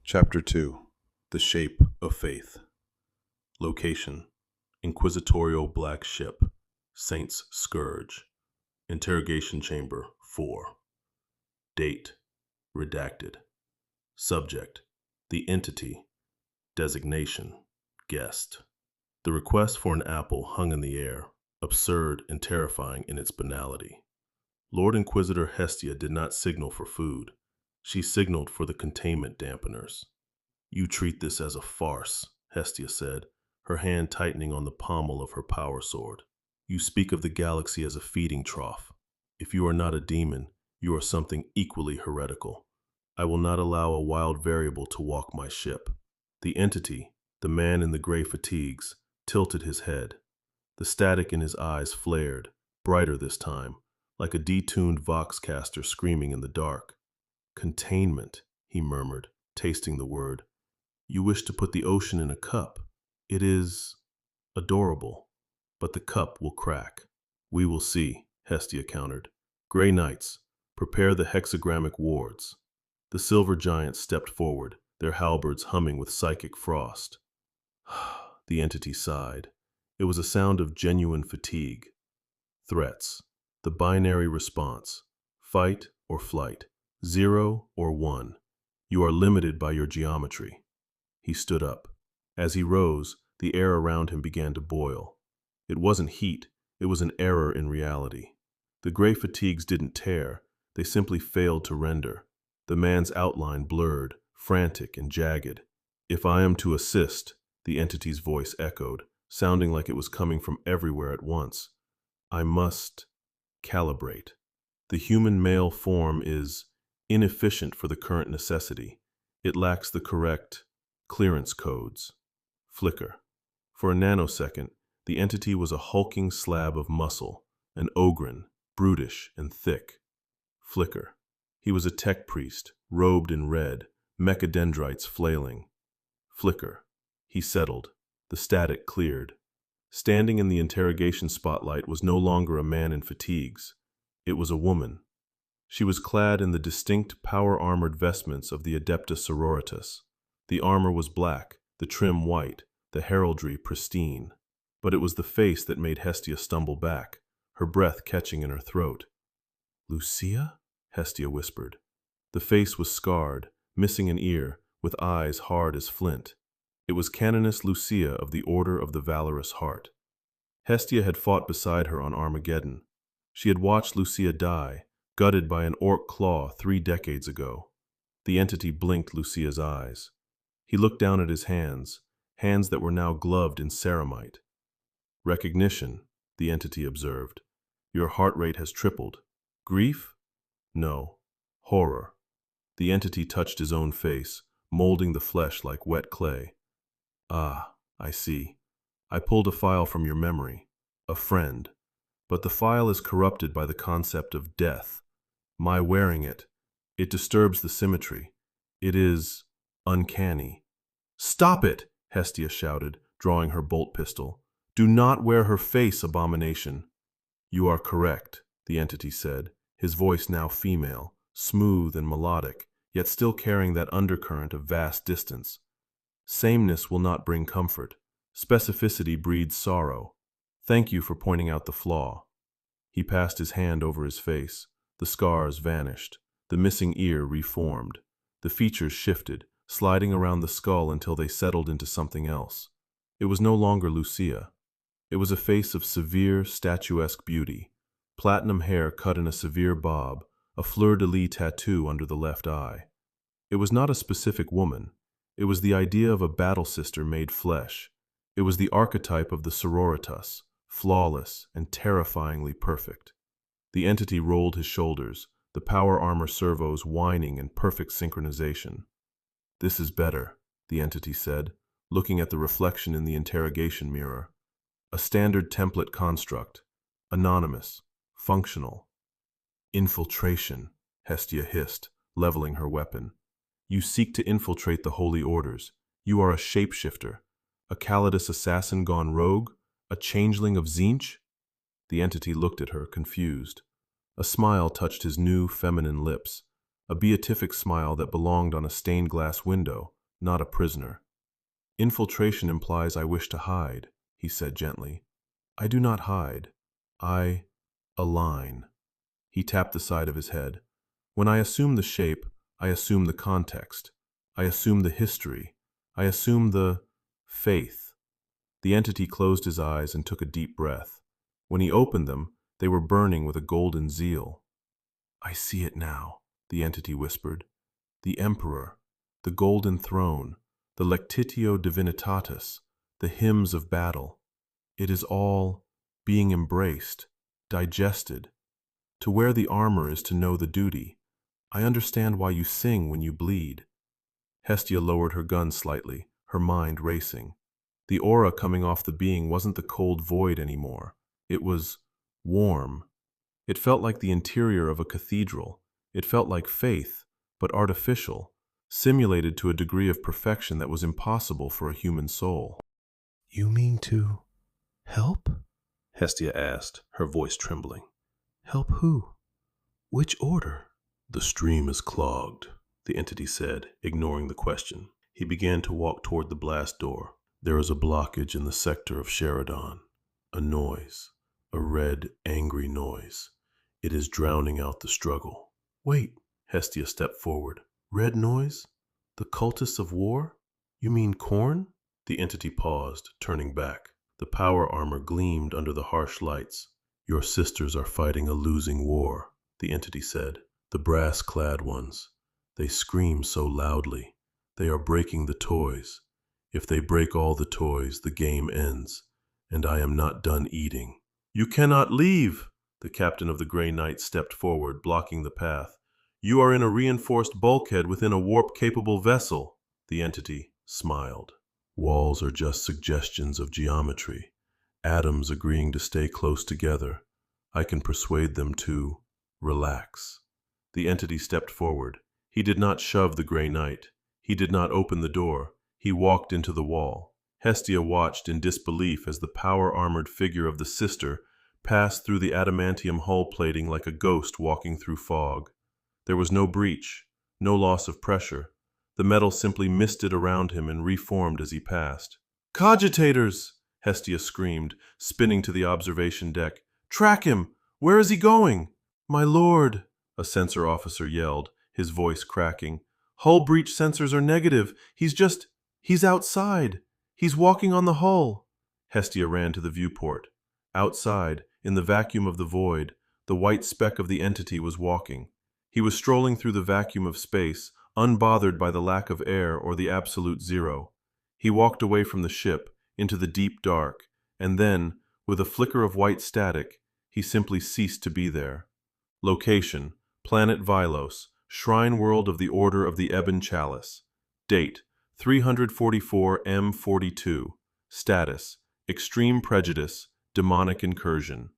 Chapter 2: The Shape of Faith. Location: Inquisitorial Black Ship, Saint's Scourge, Interrogation Chamber 4. Date: Redacted. Subject: The Entity. Designation: Guest. The request for an apple hung in the air, absurd and terrifying in its banality. Lord Inquisitor Hestia did not signal for food. She signaled for the containment dampeners. "You treat this as a farce," Hestia said, her hand tightening on the pommel of her power sword. "You speak of the galaxy as a feeding trough. If you are not a demon, you are something equally heretical. I will not allow a wild variable to walk my ship." The entity, the man in the gray fatigues, tilted his head. The static in his eyes flared, brighter this time, like a detuned voxcaster screaming in the dark. "Containment," he murmured, tasting the word. "You wish to put the ocean in a cup. It is adorable, but the cup will crack." "We will see," Hestia countered. "Gray Knights, prepare the hexagrammic wards." The silver giants stepped forward, their halberds humming with psychic frost. The entity sighed. It was a sound of genuine fatigue. Threats. The binary response. Fight or flight. 0 or 1. You are limited by your geometry. He stood up. As he rose, the air around him began to boil. It wasn't heat, it was an error in reality. The gray fatigues didn't tear, they simply failed to render. The man's outline blurred, frantic and jagged. "If I am to assist," the entity's voice echoed, sounding like it was coming from everywhere at once, "I must calibrate. The human male form is inefficient for the current necessity. It lacks the correct clearance codes." Flicker. For a nanosecond, the entity was a hulking slab of muscle, an ogren, brutish and thick. Flicker. He was a tech priest, robed in red, mechadendrites flailing. Flicker. He settled. The static cleared. Standing in the interrogation spotlight was no longer a man in fatigues. It was a woman. She was clad in the distinct power-armored vestments of the Adepta Sororitas. The armor was black, the trim white, the heraldry pristine. But it was the face that made Hestia stumble back, her breath catching in her throat. "Lucia?" Hestia whispered. The face was scarred, missing an ear, with eyes hard as flint. It was Canoness Lucia of the Order of the Valorous Heart. Hestia had fought beside her on Armageddon. She had watched Lucia die, gutted by an orc claw 3 decades ago. The entity blinked Lucia's eyes. He looked down at his hands, hands that were now gloved in ceramite. "Recognition," the entity observed. "Your heart rate has tripled. Grief? No. Horror." The entity touched his own face, molding the flesh like wet clay. "Ah, I see. I pulled a file from your memory. A friend. But the file is corrupted by the concept of death. My wearing it disturbs the symmetry. It is uncanny." "Stop it!" Hestia shouted, drawing her bolt pistol. "Do not wear her face, abomination." "You are correct," the entity said, his voice now female, smooth and melodic, yet still carrying that undercurrent of vast distance. "Sameness will not bring comfort. Specificity breeds sorrow. Thank you for pointing out the flaw." He passed his hand over his face. The scars vanished. The missing ear reformed. The features shifted, sliding around the skull until they settled into something else. It was no longer Lucia. It was a face of severe, statuesque beauty. Platinum hair cut in a severe bob, a fleur-de-lis tattoo under the left eye. It was not a specific woman. It was the idea of a battle sister made flesh. It was the archetype of the sororitas, flawless and terrifyingly perfect. The entity rolled his shoulders, the power armor servos whining in perfect synchronization. "This is better," the entity said, looking at the reflection in the interrogation mirror. "A standard template construct. Anonymous. Functional." "Infiltration," Hestia hissed, leveling her weapon. "You seek to infiltrate the holy orders. You are a shapeshifter. A Calidus assassin gone rogue? A changeling of Tzeentch?" The entity looked at her, confused. A smile touched his new, feminine lips, a beatific smile that belonged on a stained glass window, not a prisoner. Infiltration implies I wish to hide, he said gently. I do not hide. I align. He tapped the side of his head. When I assume the shape, I assume the context. I assume the history. I assume the faith. The entity closed his eyes and took a deep breath. When he opened them, they were burning with a golden zeal. I see it now, the entity whispered. The Emperor, the golden throne, the Lectitio Divinitatis, the hymns of battle. It is all being embraced, digested. To wear the armor is to know the duty. I understand why you sing when you bleed. Hestia lowered her gun slightly, her mind racing. The aura coming off the being wasn't the cold void anymore. It was warm. It felt like the interior of a cathedral. It felt like faith, but artificial, simulated to a degree of perfection that was impossible for a human soul. You mean to help? Hestia asked, her voice trembling. Help who? Which order? The stream is clogged, the entity said, ignoring the question. He began to walk toward the blast door. There is a blockage in the sector of Sheridan. A noise. A red, angry noise. It is drowning out the struggle. Wait, Hestia stepped forward. Red noise? The cultists of war? You mean Khorne? The entity paused, turning back. The power armor gleamed under the harsh lights. Your sisters are fighting a losing war, the entity said. The brass-clad ones. They scream so loudly. They are breaking the toys. If they break all the toys, the game ends, and I am not done eating. You cannot leave! The captain of the Grey Knight stepped forward, blocking the path. You are in a reinforced bulkhead within a warp-capable vessel. The entity smiled. Walls are just suggestions of geometry. Atoms agreeing to stay close together. I can persuade them to relax. The entity stepped forward. He did not shove the Grey Knight. He did not open the door. He walked into the wall. Hestia watched in disbelief as the power-armored figure of the sister passed through the adamantium hull plating like a ghost walking through fog. There was no breach, no loss of pressure. The metal simply misted around him and reformed as he passed. Cogitators! Hestia screamed, spinning to the observation deck. Track him! Where is he going? My lord, a sensor officer yelled, his voice cracking. Hull breach sensors are negative. He's outside. He's walking on the hull. Hestia ran to the viewport. Outside, in the vacuum of the void, the white speck of the entity was walking. He was strolling through the vacuum of space, unbothered by the lack of air or the absolute zero. He walked away from the ship, into the deep dark, and then, with a flicker of white static, he simply ceased to be there. Location: Planet Vylos, Shrine World of the Order of the Ebon Chalice. Date: 344 M42. Status: Extreme Prejudice, Demonic Incursion.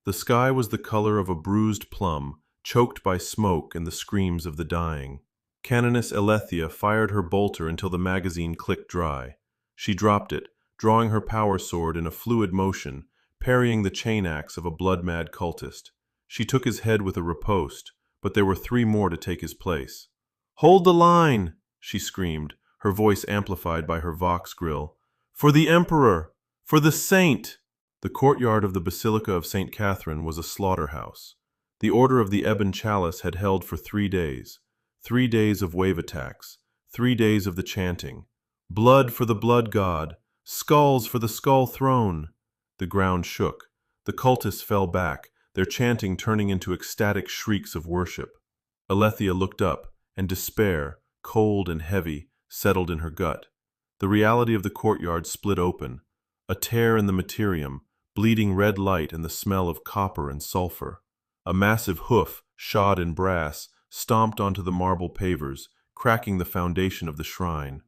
The sky was the color of a bruised plum, choked by smoke and the screams of the dying. Canoness Elethia fired her bolter until the magazine clicked dry. She dropped it, drawing her power sword in a fluid motion, parrying the chain axe of a blood-mad cultist. She took his head with a riposte, but there were 3 more to take his place. Hold the line, she screamed, her voice amplified by her vox grill. For the Emperor! For the Saint! The courtyard of the Basilica of St. Catherine was a slaughterhouse. The Order of the Ebon Chalice had held for 3 days. 3 days of wave attacks. 3 days of the chanting. Blood for the blood god. Skulls for the skull throne. The ground shook. The cultists fell back, their chanting turning into ecstatic shrieks of worship. Elethia looked up, and despair, cold and heavy, settled in her gut. The reality of the courtyard split open. A tear in the materium, bleeding red light and the smell of copper and sulfur. A massive hoof, shod in brass, stomped onto the marble pavers, cracking the foundation of the shrine.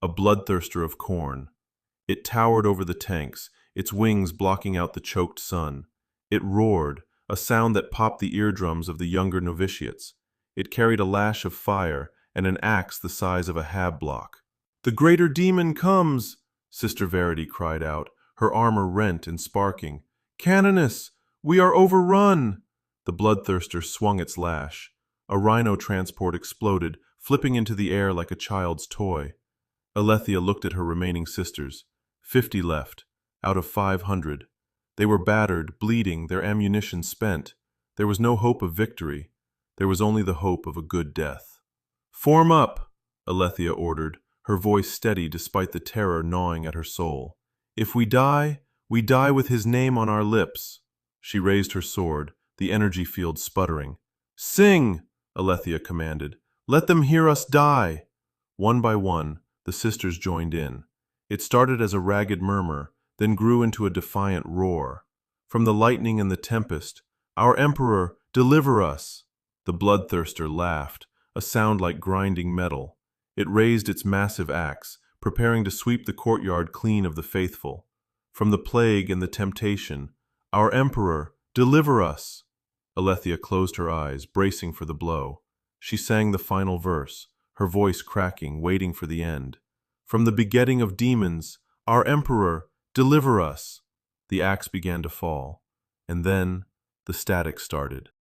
A bloodthirster of Khorne. It towered over the tanks, its wings blocking out the choked sun. It roared, a sound that popped the eardrums of the younger novitiates. It carried a lash of fire and an axe the size of a hab block. "The greater demon comes!" Sister Verity cried out, her armor rent and sparking. "Canoness, we are overrun!" The bloodthirster swung its lash. A rhino transport exploded, flipping into the air like a child's toy. Alethea looked at her remaining sisters. 50 left, out of 500. They were battered, bleeding, their ammunition spent. There was no hope of victory. There was only the hope of a good death. "Form up," Alethea ordered, her voice steady despite the terror gnawing at her soul. "If we die with his name on our lips." She raised her sword, the energy field sputtering. "Sing!" Alethea commanded. "Let them hear us die!" One by one, the sisters joined in. It started as a ragged murmur, then grew into a defiant roar. From the lightning and the tempest, "Our Emperor, deliver us!" The bloodthirster laughed, a sound like grinding metal. It raised its massive axe, preparing to sweep the courtyard clean of the faithful. From the plague and the temptation, "Our Emperor, deliver us!" Alethea closed her eyes, bracing for the blow. She sang the final verse, her voice cracking, waiting for the end. "From the begetting of demons, our Emperor, deliver us!" The axe began to fall, and then the static started.